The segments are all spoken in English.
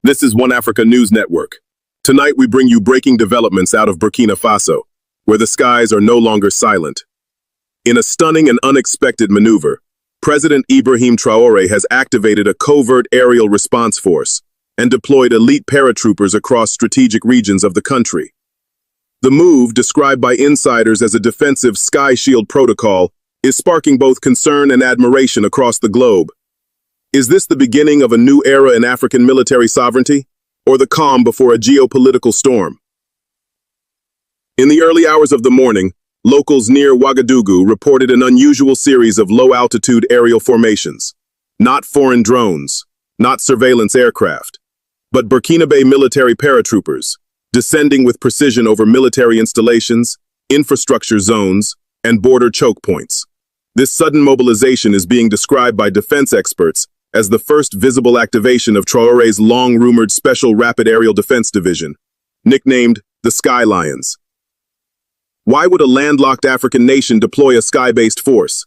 This is One Africa News Network. Tonight we bring you breaking developments out of Burkina Faso, where the skies are no longer silent. In a stunning and unexpected maneuver, President Ibrahim Traoré has activated a covert aerial response force and deployed elite paratroopers across strategic regions of the country. The move, described by insiders as a defensive sky shield protocol, is sparking both concern and admiration across the globe. Is this the beginning of a new era in African military sovereignty, or the calm before a geopolitical storm? In the early hours of the morning, locals near Ouagadougou reported an unusual series of low-altitude aerial formations. Not foreign drones, not surveillance aircraft, but Burkinabe military paratroopers, descending with precision over military installations, infrastructure zones, and border choke points. This sudden mobilization is being described by defense experts as the first visible activation of Traoré's long-rumored Special Rapid Aerial Defense Division, nicknamed the Sky Lions. Why would a landlocked African nation deploy a sky-based force?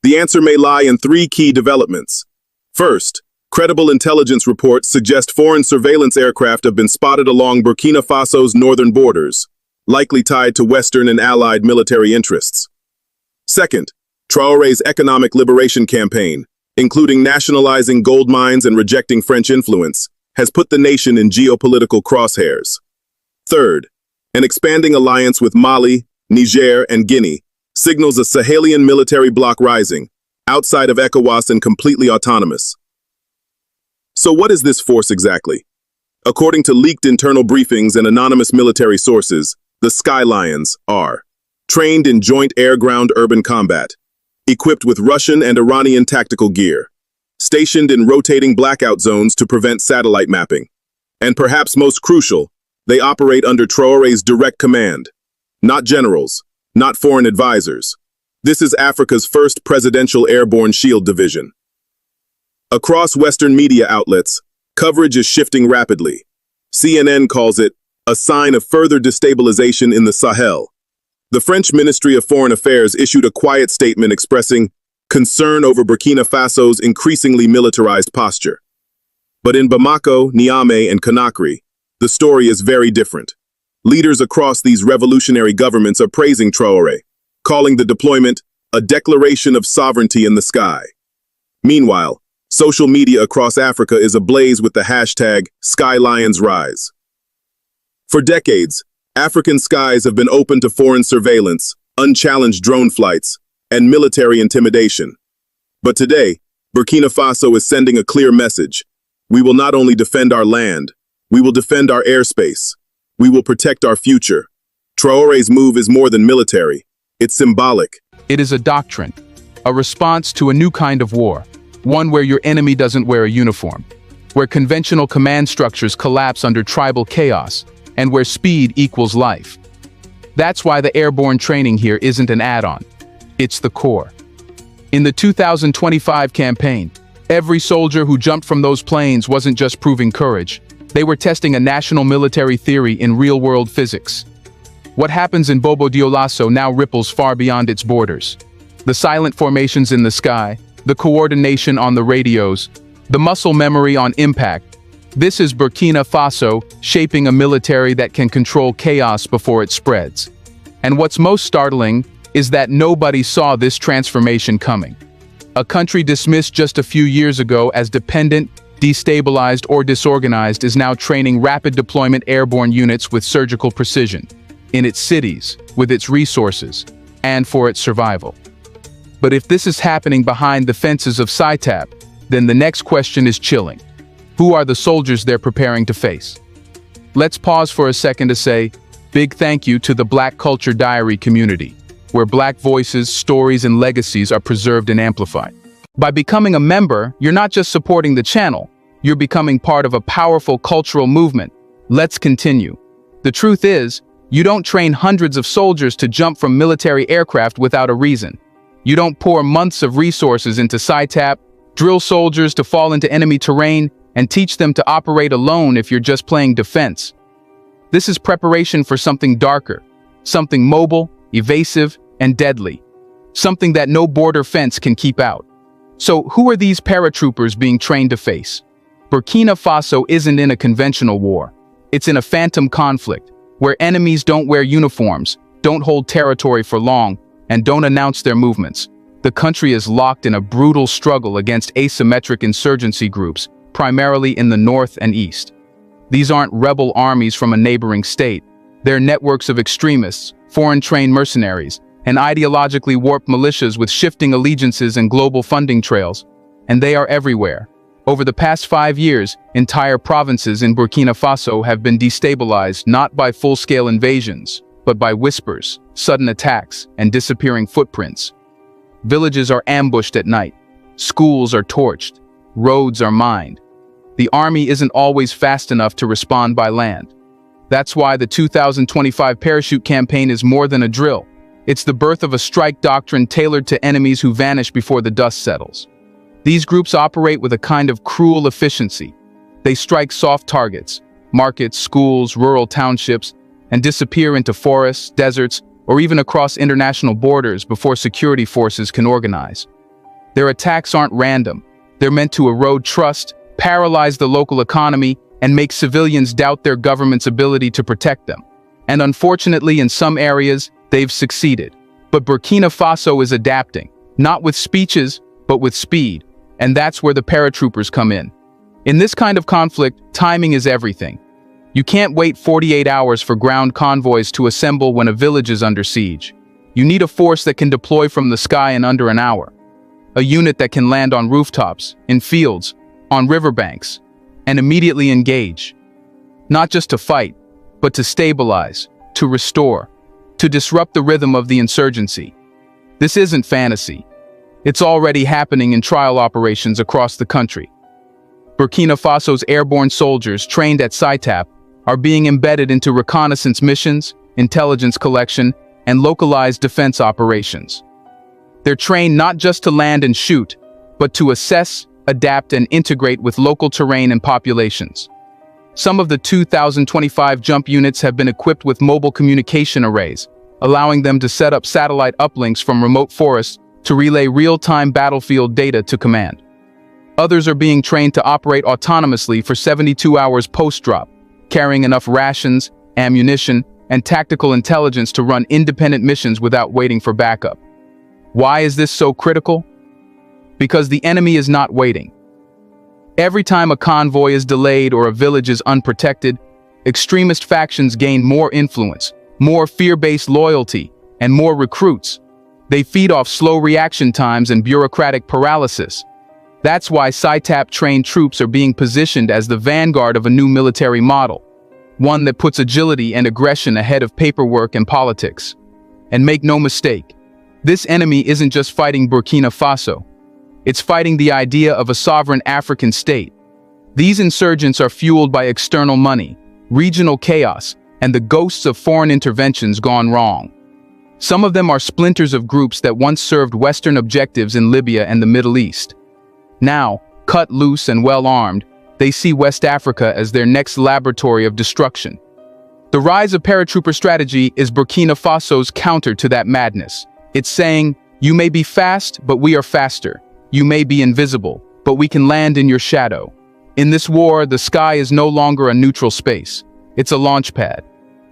The answer may lie in three key developments. First, credible intelligence reports suggest foreign surveillance aircraft have been spotted along Burkina Faso's northern borders, likely tied to Western and allied military interests. Second, Traoré's economic liberation campaign, including nationalizing gold mines and rejecting French influence, has put the nation in geopolitical crosshairs. Third, an expanding alliance with Mali, Niger, and Guinea signals a Sahelian military bloc rising, outside of ECOWAS and completely autonomous. So what is this force exactly? According to leaked internal briefings and anonymous military sources, the Sky Lions are trained in joint air-ground urban combat, equipped with Russian and Iranian tactical gear, stationed in rotating blackout zones to prevent satellite mapping, and perhaps most crucial, they operate under Traoré's direct command. Not generals, not foreign advisors. This is Africa's first presidential airborne shield division. Across Western media outlets, coverage is shifting rapidly. CNN calls it a sign of further destabilization in the Sahel. The French Ministry of Foreign Affairs issued a quiet statement expressing concern over Burkina Faso's increasingly militarized posture. But in Bamako, Niamey, and Conakry, the story is very different. Leaders across these revolutionary governments are praising Traoré, calling the deployment a declaration of sovereignty in the sky. Meanwhile, social media across Africa is ablaze with the hashtag #SkyLionsRise. For decades, African skies have been open to foreign surveillance, unchallenged drone flights, and military intimidation. But today, Burkina Faso is sending a clear message. We will not only defend our land, we will defend our airspace. We will protect our future. Traoré's move is more than military. It's symbolic. It is a doctrine, a response to a new kind of war, one where your enemy doesn't wear a uniform, where conventional command structures collapse under tribal chaos, and where speed equals life. That's why the airborne training here isn't an add-on. It's the core. In the 2025 campaign, every soldier who jumped from those planes wasn't just proving courage. They were testing a national military theory in real-world physics. What happens in Bobo Dioulasso now ripples far beyond its borders. The silent formations in the sky, the coordination on the radios, the muscle memory on impact. This is Burkina Faso shaping a military that can control chaos before it spreads. And what's most startling is that nobody saw this transformation coming. A country dismissed just a few years ago as dependent, destabilized, or disorganized is now training rapid deployment airborne units with surgical precision, in its cities, with its resources, and for its survival. But if this is happening behind the fences of SITAP, then the next question is chilling. Who are the soldiers they're preparing to face? Let's pause for a second to say, big thank you to the Black Culture Diary community, where Black voices, stories, and legacies are preserved and amplified. By becoming a member, you're not just supporting the channel, you're becoming part of a powerful cultural movement. Let's continue. The truth is, you don't train hundreds of soldiers to jump from military aircraft without a reason. You don't pour months of resources into SITAP, drill soldiers to fall into enemy terrain, and teach them to operate alone if you're just playing defense. This is preparation for something darker, something mobile, evasive, and deadly. Something that no border fence can keep out. So who are these paratroopers being trained to face? Burkina Faso isn't in a conventional war. It's in a phantom conflict, where enemies don't wear uniforms, don't hold territory for long, and don't announce their movements. The country is locked in a brutal struggle against asymmetric insurgency groups, primarily in the north and east. These aren't rebel armies from a neighboring state. They're networks of extremists, foreign-trained mercenaries, and ideologically warped militias with shifting allegiances and global funding trails. And they are everywhere. Over the past 5 years, entire provinces in Burkina Faso have been destabilized not by full-scale invasions, but by whispers, sudden attacks, and disappearing footprints. Villages are ambushed at night. Schools are torched. Roads are mined. The army isn't always fast enough to respond by land. That's why the 2025 parachute campaign is more than a drill. It's the birth of a strike doctrine tailored to enemies who vanish before the dust settles. These groups operate with a kind of cruel efficiency. They strike soft targets, markets, schools, rural townships, and disappear into forests, deserts, or even across international borders before security forces can organize. Their attacks aren't random. They're meant to erode trust, paralyze the local economy, and make civilians doubt their government's ability to protect them. And unfortunately, in some areas, they've succeeded. But Burkina Faso is adapting, not with speeches, but with speed. And that's where the paratroopers come in. In this kind of conflict, timing is everything. You can't wait 48 hours for ground convoys to assemble when a village is under siege. You need a force that can deploy from the sky in under an hour. A unit that can land on rooftops, in fields, on riverbanks, and immediately engage. Not just to fight, but to stabilize, to restore, to disrupt the rhythm of the insurgency. This isn't fantasy. It's already happening in trial operations across the country. Burkina Faso's airborne soldiers trained at SITAP are being embedded into reconnaissance missions, intelligence collection, and localized defense operations. They're trained not just to land and shoot, but to assess, adapt, and integrate with local terrain and populations. Some of the 2025 jump units have been equipped with mobile communication arrays, allowing them to set up satellite uplinks from remote forests to relay real-time battlefield data to command. Others are being trained to operate autonomously for 72 hours post-drop, carrying enough rations, ammunition, and tactical intelligence to run independent missions without waiting for backup. Why is this so critical? Because the enemy is not waiting. Every time a convoy is delayed or a village is unprotected, extremist factions gain more influence, more fear-based loyalty, and more recruits. They feed off slow reaction times and bureaucratic paralysis. That's why SITAP-trained troops are being positioned as the vanguard of a new military model, one that puts agility and aggression ahead of paperwork and politics. And make no mistake, this enemy isn't just fighting Burkina Faso. It's fighting the idea of a sovereign African state. These insurgents are fueled by external money, regional chaos, and the ghosts of foreign interventions gone wrong. Some of them are splinters of groups that once served Western objectives in Libya and the Middle East. Now, cut loose and well-armed, they see West Africa as their next laboratory of destruction. The rise of paratrooper strategy is Burkina Faso's counter to that madness. It's saying, you may be fast, but we are faster. You may be invisible, but we can land in your shadow. In this war, the sky is no longer a neutral space. It's a launch pad.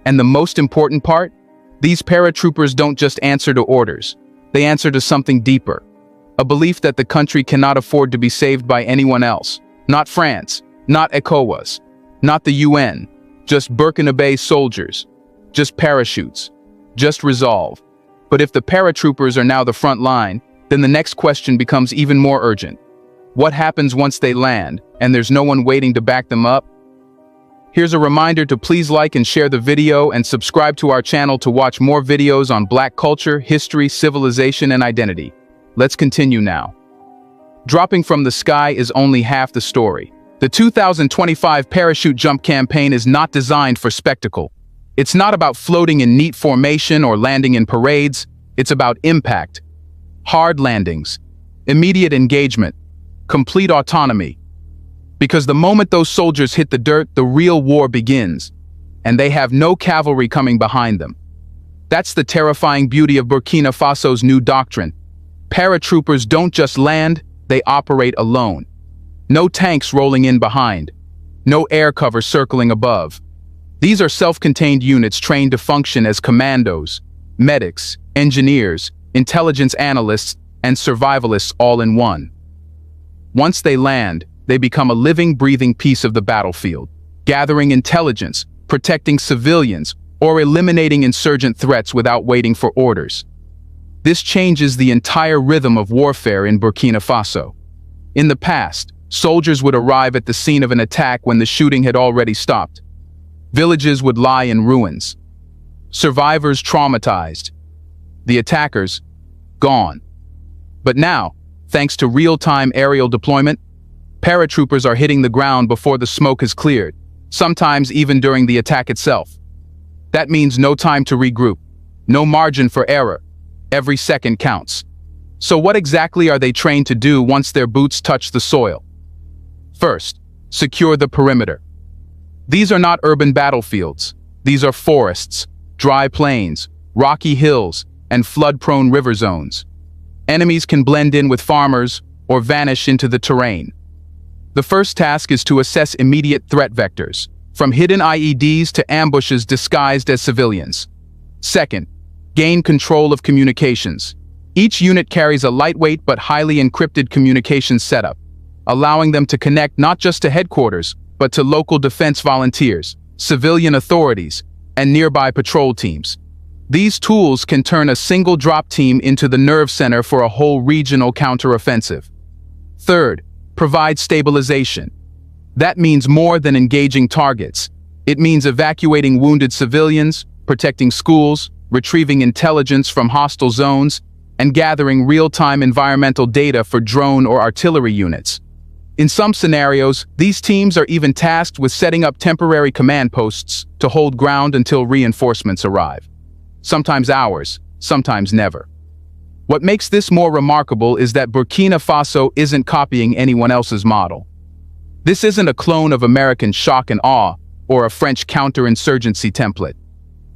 And the most important part? These paratroopers don't just answer to orders. They answer to something deeper. A belief that the country cannot afford to be saved by anyone else. Not France, not ECOWAS, not the UN, just Burkinabe soldiers, just parachutes, just resolve. But if the paratroopers are now the front line, then the next question becomes even more urgent. What happens once they land, and there's no one waiting to back them up? Here's a reminder to please like and share the video and subscribe to our channel to watch more videos on Black culture, history, civilization, and identity. Let's continue now. Dropping from the sky is only half the story. The 2025 parachute jump campaign is not designed for spectacle. It's not about floating in neat formation or landing in parades. It's about impact. Hard landings, immediate engagement, complete autonomy. Because the moment those soldiers hit the dirt, the real war begins, and they have no cavalry coming behind them. That's the terrifying beauty of Burkina Faso's new doctrine. Paratroopers don't just land, they operate alone. No tanks rolling in behind. No air cover circling above. These are self-contained units trained to function as commandos, medics, engineers, intelligence analysts, and survivalists all in one. Once they land, they become a living, breathing piece of the battlefield, gathering intelligence, protecting civilians, or eliminating insurgent threats without waiting for orders. This changes the entire rhythm of warfare in Burkina Faso. In the past, soldiers would arrive at the scene of an attack when the shooting had already stopped. Villages would lie in ruins. Survivors traumatized. The attackers, gone. But now, thanks to real-time aerial deployment, paratroopers are hitting the ground before the smoke has cleared, sometimes even during the attack itself. That means no time to regroup, no margin for error. Every second counts. So what exactly are they trained to do once their boots touch the soil? First, secure the perimeter. These are not urban battlefields. These are forests, dry plains, rocky hills, and flood-prone river zones. Enemies can blend in with farmers or vanish into the terrain. The first task is to assess immediate threat vectors, from hidden IEDs to ambushes disguised as civilians. Second, gain control of communications. Each unit carries a lightweight but highly encrypted communications setup, allowing them to connect not just to headquarters, but to local defense volunteers, civilian authorities, and nearby patrol teams. These tools can turn a single drop team into the nerve center for a whole regional counteroffensive. Third, provide stabilization. That means more than engaging targets. It means evacuating wounded civilians, protecting schools, retrieving intelligence from hostile zones, and gathering real-time environmental data for drone or artillery units. In some scenarios, these teams are even tasked with setting up temporary command posts to hold ground until reinforcements arrive. Sometimes hours, sometimes never. What makes this more remarkable is that Burkina Faso isn't copying anyone else's model. This isn't a clone of American shock and awe or a French counterinsurgency template.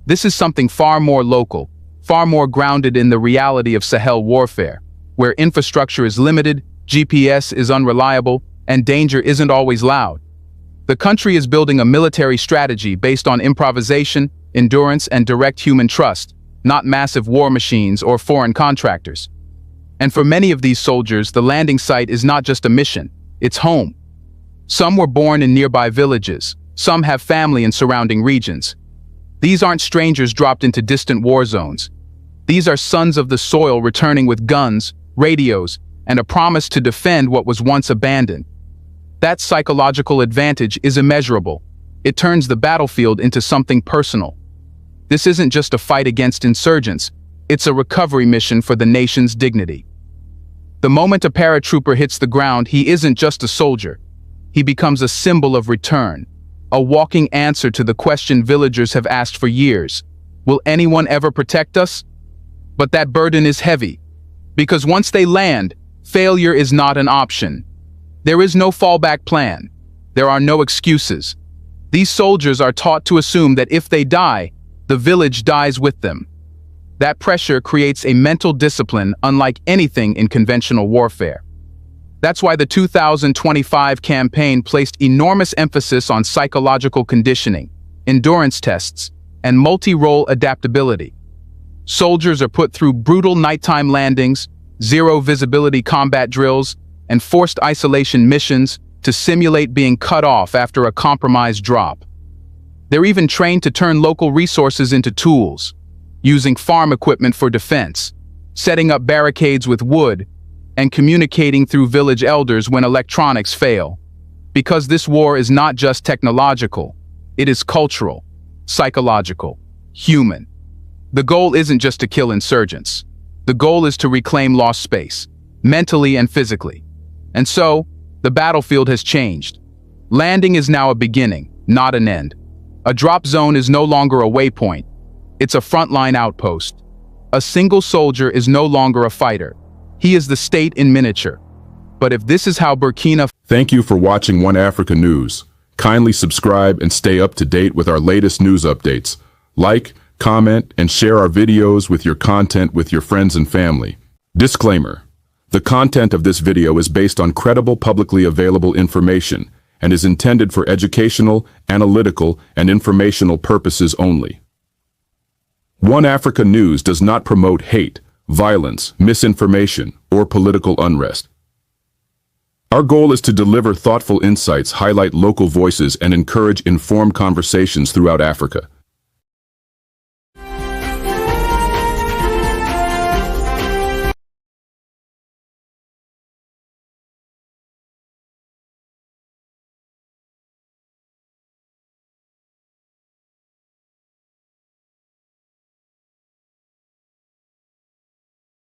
This is something far more local, far more grounded in the reality of Sahel warfare, where infrastructure is limited, GPS is unreliable, and danger isn't always loud. The country is building a military strategy based on improvisation, endurance, and direct human trust, not massive war machines or foreign contractors. And for many of these soldiers, the landing site is not just a mission, it's home. Some were born in nearby villages, some have family in surrounding regions. These aren't strangers dropped into distant war zones. These are sons of the soil returning with guns, radios, and a promise to defend what was once abandoned. That psychological advantage is immeasurable. It turns the battlefield into something personal. This isn't just a fight against insurgents, it's a recovery mission for the nation's dignity. The moment a paratrooper hits the ground, he isn't just a soldier. He becomes a symbol of return, a walking answer to the question villagers have asked for years. Will anyone ever protect us? But that burden is heavy, because once they land, failure is not an option. There is no fallback plan. There are no excuses. These soldiers are taught to assume that if they die, the village dies with them. That pressure creates a mental discipline unlike anything in conventional warfare. That's why the 2025 campaign placed enormous emphasis on psychological conditioning, endurance tests, and multi-role adaptability. Soldiers are put through brutal nighttime landings, zero visibility combat drills, and forced isolation missions to simulate being cut off after a compromised drop. They're even trained to turn local resources into tools, using farm equipment for defense, setting up barricades with wood, and communicating through village elders when electronics fail. Because this war is not just technological, it is cultural, psychological, human. The goal isn't just to kill insurgents. The goal is to reclaim lost space, mentally and physically. And so, the battlefield has changed. Landing is now a beginning, not an end. A drop zone is no longer a waypoint. It's a frontline outpost. A single soldier is no longer a fighter. He is the state in miniature. But if this is how Burkina... Thank you for watching One Africa News. Kindly subscribe and stay up to date with our latest news updates. Like, comment, and share our videos with your content with your friends and family. Disclaimer. The content of this video is based on credible publicly available information and is intended for educational, analytical, and informational purposes only. One Africa News does not promote hate, violence, misinformation, or political unrest. Our goal is to deliver thoughtful insights, highlight local voices, and encourage informed conversations throughout Africa.